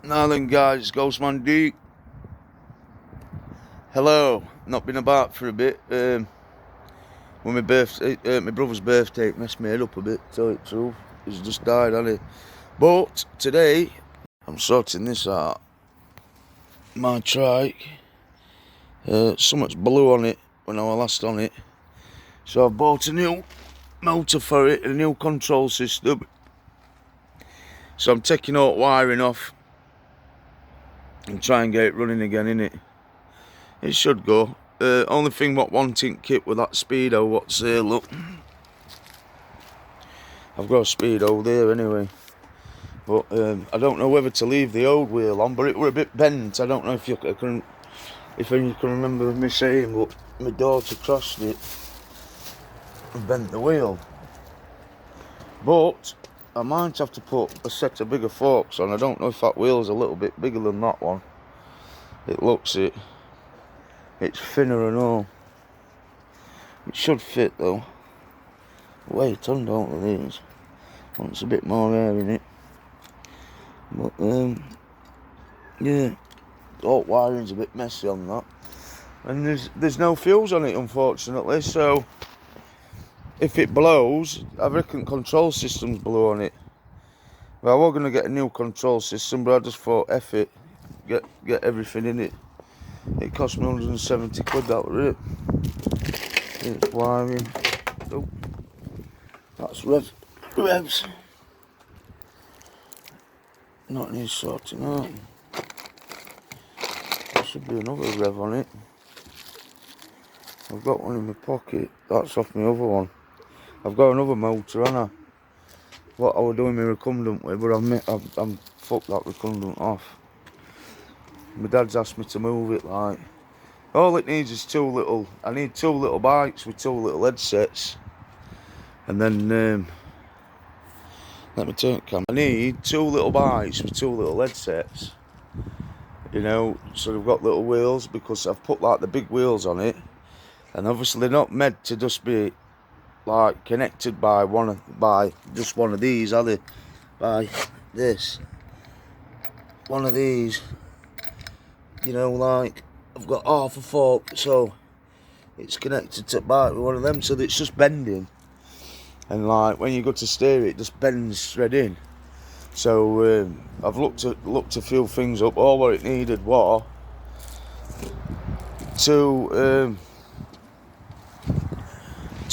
Now then, guys, it's GHOSTMANDEAK. Hello. Not been about for a bit. When my brother's birthday, it messed me head up a bit. To tell you the truth, he's just died, hasn't he? But today, I'm sorting this out. My trike. Something's blew on it when I was last on it, so I've bought a new motor for it, a new control system. So I'm taking all wiring off and try and get it running again, innit? It should go. Only thing what wanting kit with that speedo, what's there, look. I've got a speedo there anyway. But I don't know whether to leave the old wheel on, but it were a bit bent. I don't know if you can remember me saying, but my daughter crossed it and bent the wheel. But I might have to put a set of bigger forks on. I don't know if that wheel's a little bit bigger than that one. It looks it. It's thinner and all. It should fit though. Wait on, don't these. Wants a bit more air in it. But yeah, all wiring's a bit messy on that. And there's no fuse on it, unfortunately, so if it blows, I reckon control systems blow on it. Well, I was gonna get a new control system, but I just thought F it, get everything in it. It cost me 170 quid, that was it. It's wiring. Oh, that's revs. Not needs sorting out. There should be another rev on it. I've got one in my pocket. That's off my other one. I've got another motor, haven't I? What I was doing my recumbent with, but I'm fucked that recumbent off. My dad's asked me to move it, like. All it needs is I need two little bikes with two little headsets. And then, let me turn the camera. I need two little bikes with two little headsets. You know, so they've got little wheels, because I've put like the big wheels on it. And obviously they're not meant to just be like connected by just one of these, are they? By this. One of these. You know, like I've got half a fork, so it's connected to bike with one of them, so that it's just bending. And like when you go to steer it, just bends straight in. So I've looked a few things up. All what it needed was two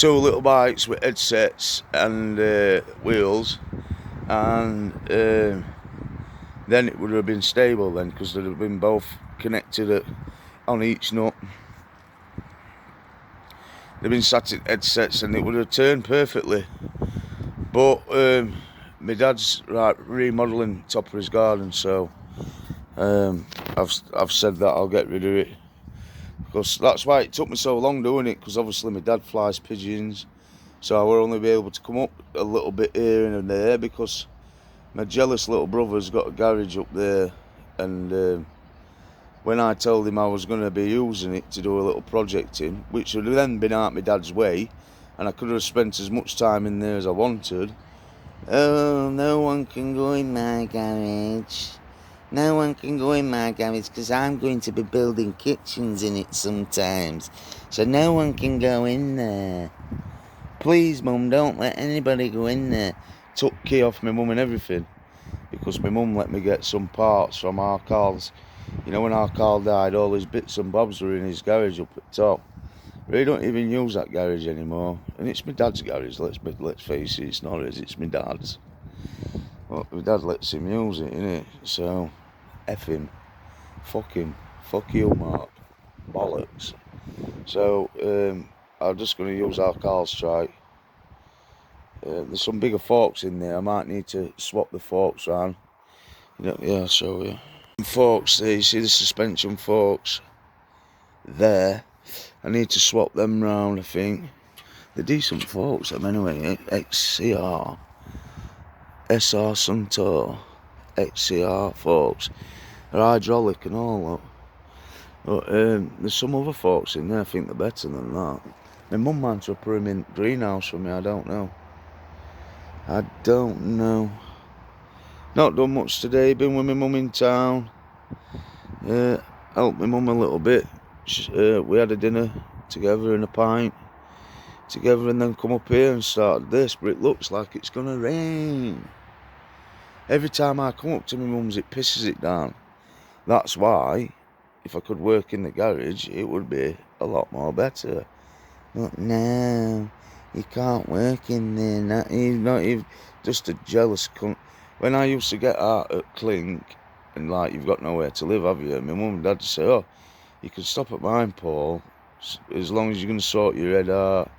little bikes with headsets and wheels, and then it would have been stable then, because they'd have been both connected on each nut. They've been static headsets and it would have turned perfectly. But my dad's remodelling top of his garden, so I've said that I'll get rid of it, because that's why it took me so long doing it, because obviously my dad flies pigeons, so I will only be able to come up a little bit here and there, because my jealous little brother's got a garage up there, and when I told him I was going to be using it to do a little project in, which would have then been out my dad's way, and I could have spent as much time in there as I wanted. Oh, no one can go in my garage. No one can go in my garage, because I'm going to be building kitchens in it sometimes. So no one can go in there. Please, Mum, don't let anybody go in there. Took key off my mum and everything, because my mum let me get some parts from our cars. You know, when our car died, all his bits and bobs were in his garage up at top. Really don't even use that garage anymore, and it's my dad's garage. Let's face it, it's not his, it's my dad's. Well, my dad lets him use it, innit? So, F him, fuck you, Mark, bollocks. So, I'm just going to use our car's trike. There's some bigger forks in there. I might need to swap the forks around. You know, yeah, I'll show you. Forks there, you see the suspension forks there. I need to swap them round, I think. They're decent forks, them anyway. XCR, SR Suntour, XCR forks. They're hydraulic and all that. But there's some other forks in there, I think they're better than that. My mum might to put them in greenhouse for me, I don't know. Not done much today. Been with my mum in town. Helped my mum a little bit. We had a dinner together and a pint together, and then come up here and started this. But it looks like it's gonna rain. Every time I come up to my mum's, it pisses it down. That's why, if I could work in the garage, it would be a lot more better. But no, you can't work in there. Not even just a jealous cunt. When I used to get out at Clink, and like, you've got nowhere to live, have you? My mum and dad would say, oh, you can stop at mine, Paul, as long as you're going to sort your head out,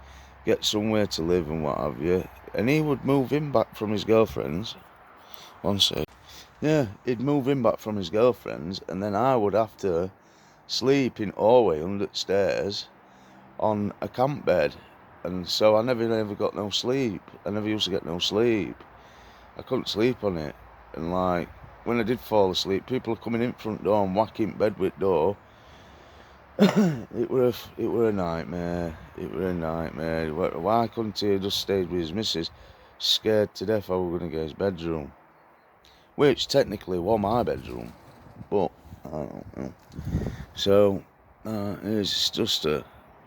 get somewhere to live and what have you. And he would move him back from his girlfriend's. One sec. Yeah, he'd move him back from his girlfriend's, and then I would have to sleep in hallway under the stairs on a camp bed. And so I never got no sleep. I never used to get no sleep. I couldn't sleep on it. And like, when I did fall asleep, people were coming in front door and whacking bed with door. it were a nightmare. It were a nightmare. Why couldn't he have just stayed with his missus, scared to death I was going to get his bedroom? Which technically was my bedroom, but I don't know. So, he's just a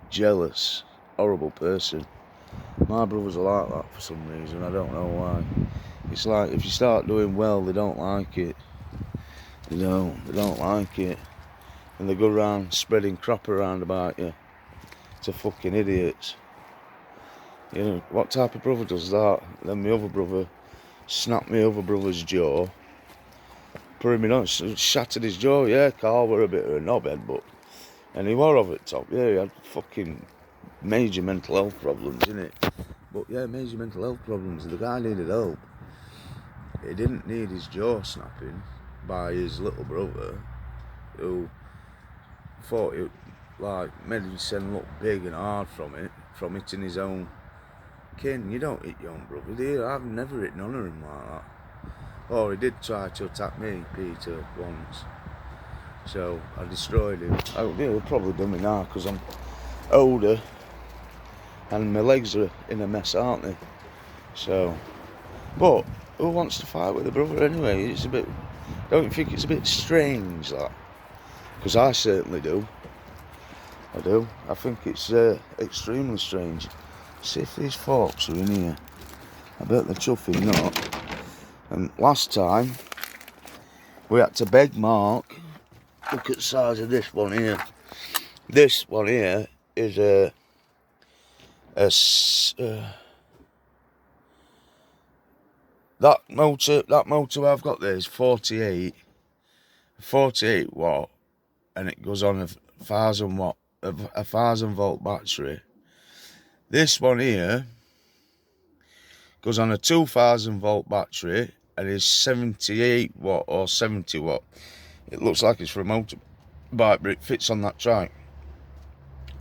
jealous, horrible person. My brothers are like that for some reason, I don't know why. It's like, if you start doing well, they don't like it. They don't like it. And they go around spreading crap around about you to fucking idiots. You know, what type of brother does that? Then my other brother snapped my other brother's jaw. Put him in, shattered his jaw. Yeah, Carl were a bit of a knobhead, but... And he were over the top. Yeah, he had fucking major mental health problems, innit? But yeah, major mental health problems. The guy needed help. He didn't need his jaw snapping by his little brother, who thought it, like, made him look big and hard from hitting his own kin. You don't hit your own brother, do you? I've never hit none of them like that. Oh, he did try to attack me, Peter, once. So I destroyed him. He'll probably do me now because I'm older and my legs are in a mess, aren't they? So, but who wants to fight with a brother anyway? It's a bit. Don't you think it's a bit strange, that? Because I certainly do. I do. I think it's extremely strange. See if these forks are in here. I bet they're chuffing not. And last time we had to beg Mark. Look at the size of this one here. This one here is that motor I've got there is 48 watt, and it goes on a 1,000 volt battery. This one here goes on a 2,000 volt battery and is 78 watt or 70 watt. It looks like it's for a motorbike, but it fits on that trike.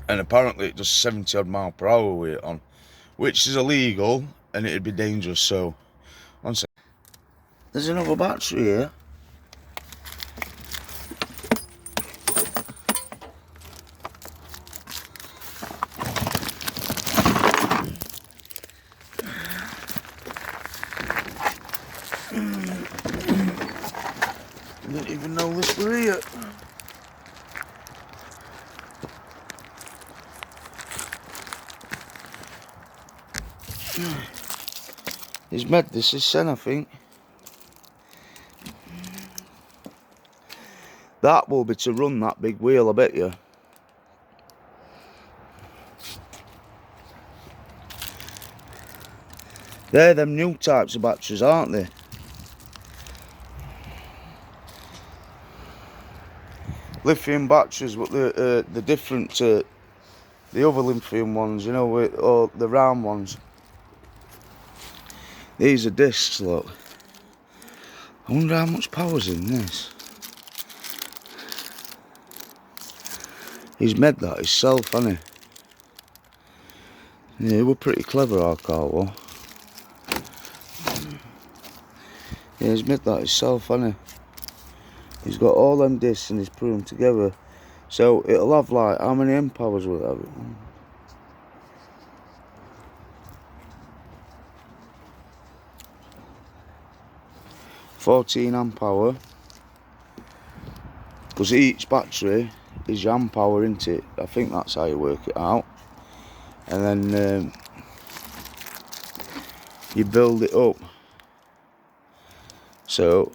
And apparently it does 70 odd mile per hour with it on, which is illegal and it'd be dangerous. So, one sec. There's another battery here. I didn't even know this were here. He's made this is sen, I think. That will be to run that big wheel, I bet you. They're them new types of batteries, aren't they? Lithium batteries, but the different to the other lithium ones, you know, or the round ones. These are discs, look. I wonder how much power's in this. He's made that himself, hasn't he? Yeah, he were pretty clever, our car was. Yeah, he's made that himself, hasn't he? He's got all them discs and he's put them together. So it'll have, like, how many amp hours will it have? 14 amp hour, because each battery is your amp hour, isn't it? I think that's how you work it out. And then you build it up. So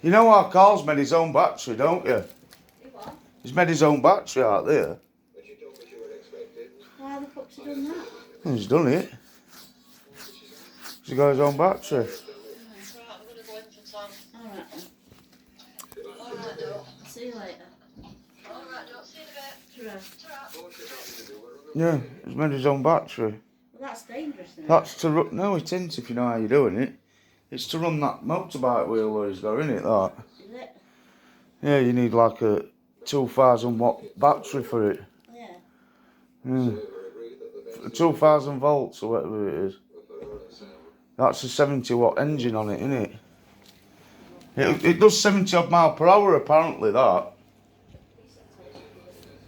you know our Carl's made his own battery, don't you? He's made his own battery out there. Why the fuck's he done that? Well, he's done it. He's got his own battery. Alright then. Alright, Doc. See you later. Alright, Doc. See you in a bit. Yeah, he's made his own battery. Well, that's dangerous, isn't it? That's to run. No, it isn't if you know how you're doing it. It's to run that motorbike wheel where he's got, isn't it? That. Is it? Yeah, you need like a 2,000 watt battery for it. Yeah. 2,000 volts or whatever it is. That's a 70 watt engine on it, isn't it? It does 70 odd mile per hour apparently, that.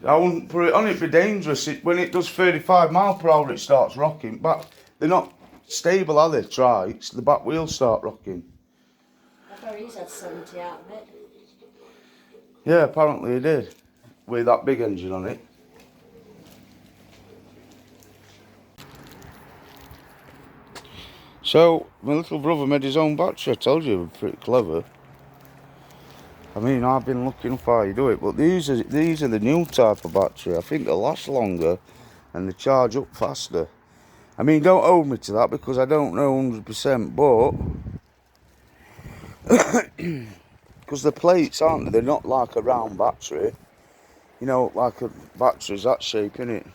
I wouldn't put it on, it'd be dangerous. When it does 35 mile per hour it starts rocking. But they're not stable, are they, trikes? The back wheels start rocking. I thought he's had 70 out of it. Yeah, apparently he did. With that big engine on it. So, my little brother made his own battery. I told you, he was pretty clever. I mean, I've been looking up how you do it, but these are the new type of battery. I think they'll last longer and they charge up faster. I mean, don't hold me to that because I don't know 100%, but because the plates, aren't they? They're not like a round battery. You know, like a battery's that shape, innit?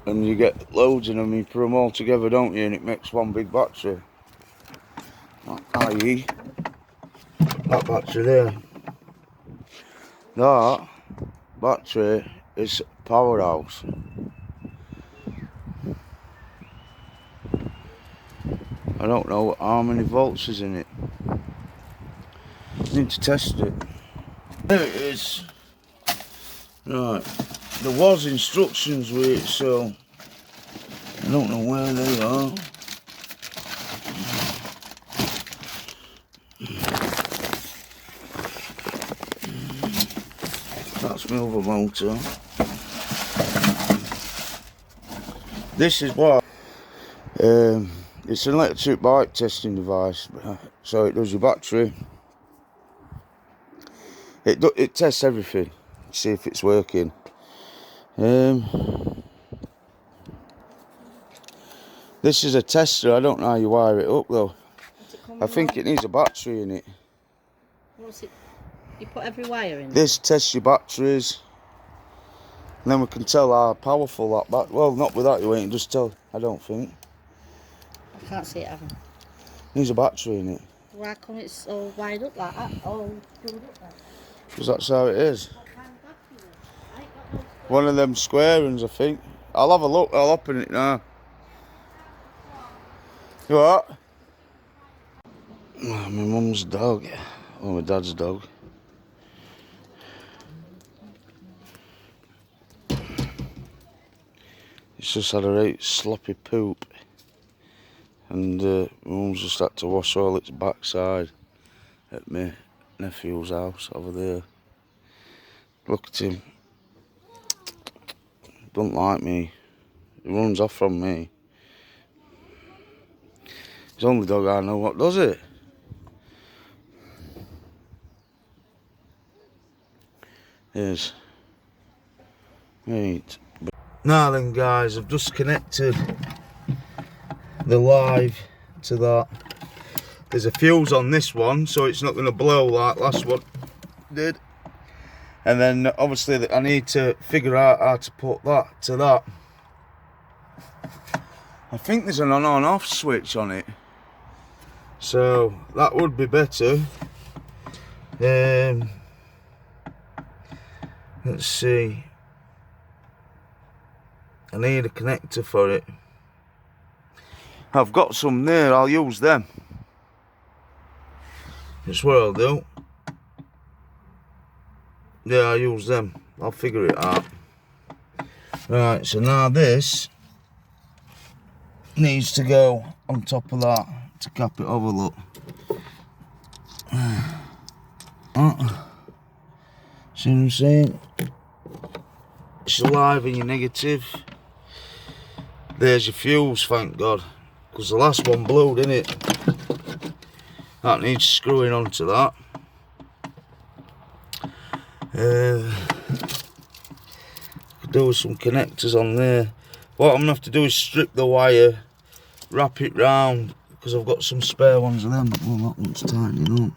And you get loads of them, you put them all together, don't you? And it makes one big battery. I.e., that battery there. That battery is powerhouse. I don't know how many volts is in it. Need to test it. There it is. Right. There was instructions with it, so I don't know where they are. That's my other motor. This is what it's an electric bike testing device, so it does your battery. It tests everything, see if it's working. This is a tester. I don't know how you wire it up though. I think it needs a battery in it. What's it? You put every wire in? This tests your batteries. And then we can tell how powerful that battery. Well, not with that you ain't just tell. I don't think. I can't see it having. Needs a battery in it. Why come it's all wired up like that? All screwed up like that? Because that's how it is. What kind of battery is it? I ain't got no... One of them square ones, I think. I'll have a look. I'll open it now. You what? Oh, my mum's dog. Or my dad's dog. It's just had a right sloppy poop. And my mum's just had to wash all its backside at my nephew's house over there. Look at him. Don't like me. He runs off from me. It's the only dog I know what does it. Yes. Right. Now then guys, I've just connected the live to that. There's a fuse on this one, so it's not going to blow like last one did. And then obviously I need to figure out how to put that to that. I think there's an on and off switch on it, so that would be better. Let's see. I need a connector for it. I've got some there, I'll use them. That's what I'll do. Yeah, I'll use them. I'll figure it out. Right, so now this needs to go on top of that to cap it over, look. See what I'm saying? It's alive in your negative. There's your fuse, thank God. Because the last one blew, didn't it? That needs screwing onto that. Could do with some connectors on there. What I'm going to have to do is strip the wire, wrap it round, because I've got some spare ones of them. Oh, that one's tightening up.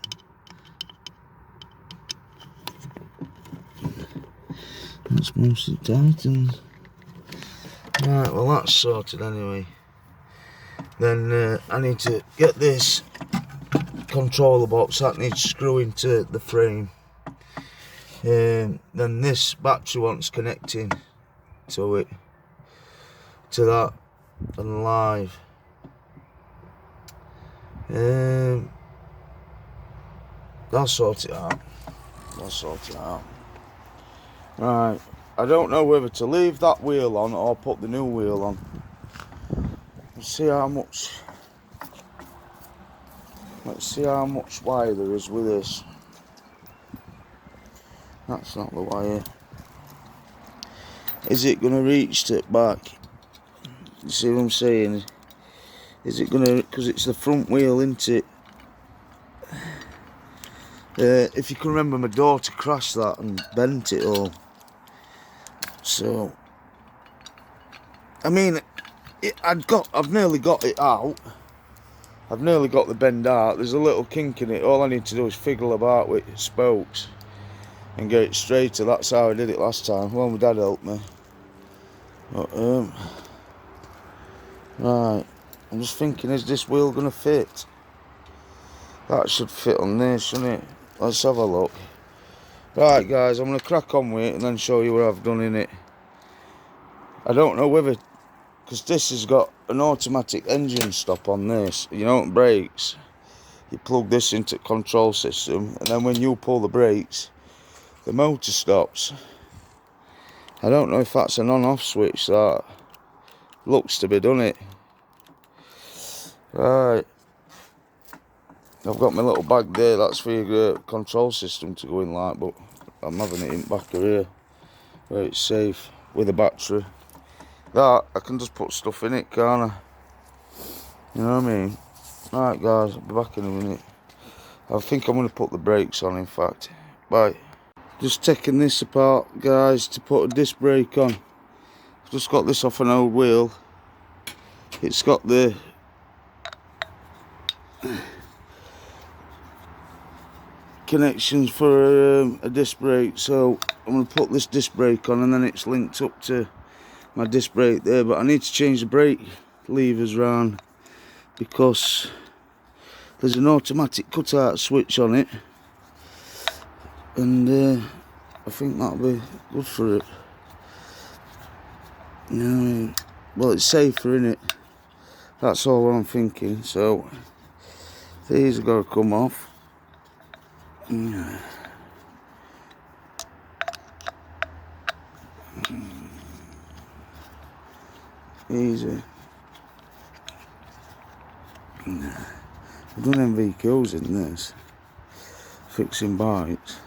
That's mostly tightened. Right, well that's sorted anyway. Then I need to get this controller box, that needs screwing to the frame. Then this battery one's connecting to it, to that, and live. I'll sort it out. I'll sort it out. Right, I don't know whether to leave that wheel on or put the new wheel on. Let's see how much wire there is with this. That's not the wire. Is it going to reach to it back? You see what I'm saying? Is it going to, because it's the front wheel, isn't it? If you can remember, my daughter crashed that and bent it all. So, I mean, I've nearly got it out. I've nearly got the bend out. There's a little kink in it. All I need to do is fiddle about with spokes and get it straighter. That's how I did it last time. Well, my dad helped me. But, right, I'm just thinking, is this wheel going to fit? That should fit on there, shouldn't it? Let's have a look. Right, guys, I'm going to crack on with it and then show you what I've done in it. I don't know whether, because this has got an automatic engine stop on this. You know, it brakes. You plug this into the control system, and then when you pull the brakes, the motor stops. I don't know if that's an on-off switch. That looks to be done it. Right. I've got my little bag there. That's for your control system to go in like, but I'm having it in back of here where it's safe with a battery. That I can just put stuff in it, can't I? You know what I mean? Right, guys, I'll be back in a minute. I think I'm going to put the brakes on, in fact. Bye. Just taking this apart, guys, to put a disc brake on. I've just got this off an old wheel. It's got the connections for a disc brake, so I'm going to put this disc brake on, and then it's linked up to my disc brake there. But I need to change the brake levers round because there's an automatic cutout switch on it, and I think that'll be good for it. You know what I mean? Well, it's safer, innit? That's all I'm thinking. So these are going to come off. Easy. I've done MVQs in this, fixing bikes.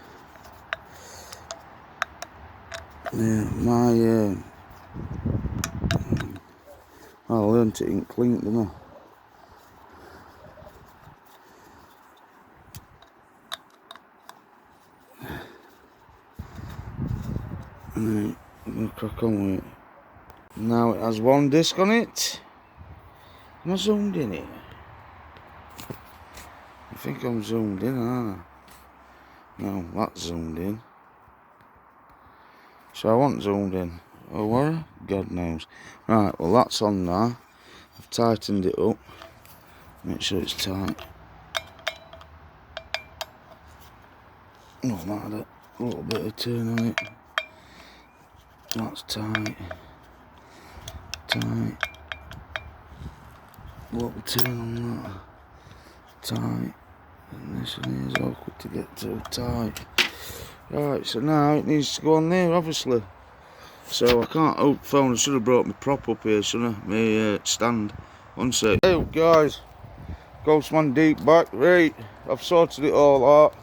Yeah, I learnt it in Clink, didn't I? Right, I'm going to crack on with it. Now it has one disc on it. Am I zoomed in it? I think I'm zoomed in, aren't I? No, that's zoomed in. So I want zoomed in. Oh, what? God knows. Right, well that's on now. I've tightened it up. Make sure it's tight. Oh, that had a little bit of turn on it. That's tight. tight. Little turn on that. Tight. And this one here is awkward to get to. Tight. Right, so now it needs to go on there, obviously. So I can't out phone. I should have brought my prop up here, shouldn't I? My stand. One sec. Hey guys, GHOSTMANDEAK back. Right, I've sorted it all out.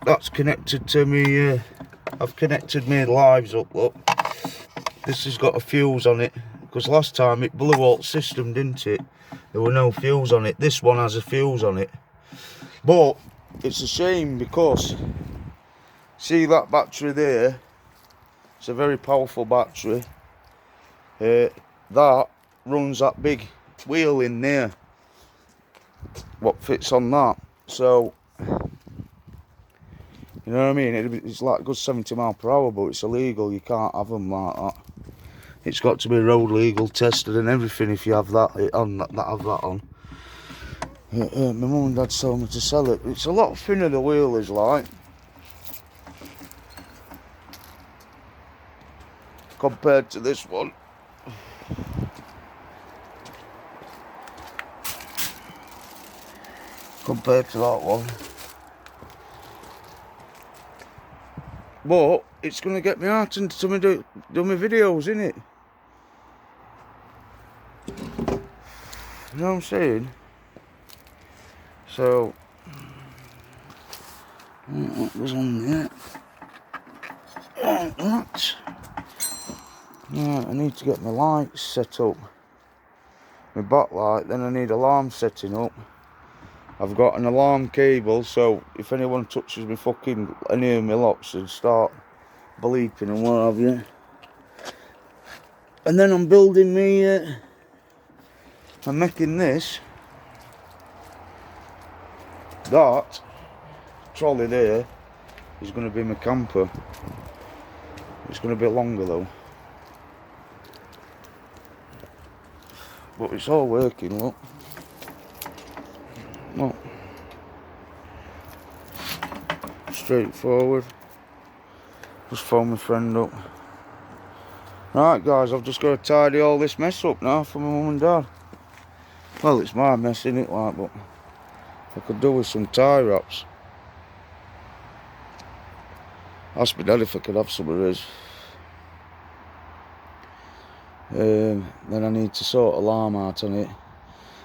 That's connected to me. I've connected my lives up. Look, this has got a fuse on it because last time it blew out the system, didn't it? There were no fuse on it. This one has a fuse on it, but it's a shame because see that battery there? It's a very powerful battery. That runs that big wheel in there. What fits on that? So you know what I mean? It's like a good 70 miles per hour, but it's illegal. You can't have them like that. It's got to be road legal, tested and everything if you have that on. That have that on. My mum and dad told me to sell it. It's a lot thinner, the wheel is like, compared to this one. Compared to that one. But it's going to get me out and to me do my videos, innit? You know what I'm saying? So, what was on there? That. Right, I need to get my lights set up. My backlight, then I need alarm setting up. I've got an alarm cable, so if anyone touches me fucking any of my locks, it'll start bleeping and what have you. And then I'm building me, I'm making this. That trolley there is going to be my camper. It's going to be longer though. But it's all working, look. Look. Straightforward. Just phone my friend up. Right guys, I've just got to tidy all this mess up now for my mum and dad. Well, it's my mess, innit, like, but I could do with some tie wraps. Ask my dad if I could have some of his. Then I need to sort alarm out on it.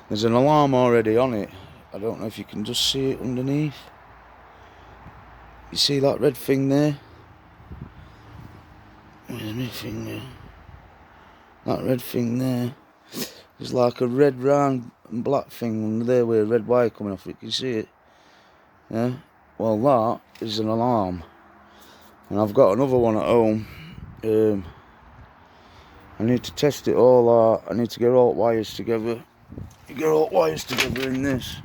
There's an alarm already on it. I don't know if you can just see it underneath. You see that red thing there? Where's my thing there? That red thing there. There's like a red round and black thing under there with a red wire coming off it. Can you see it? Yeah? Well, that is an alarm. And I've got another one at home. I need to test it all out. I need to get all the wires together. You get all the wires together in this.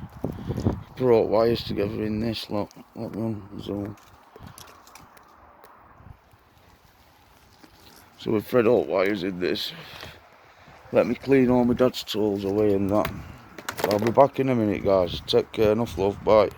Put all the wires together in this. Look, that one is all. So we thread all the wires in this. Let me clean all my dad's tools away and that. I'll be back in a minute, guys. Take care, enough love, bye.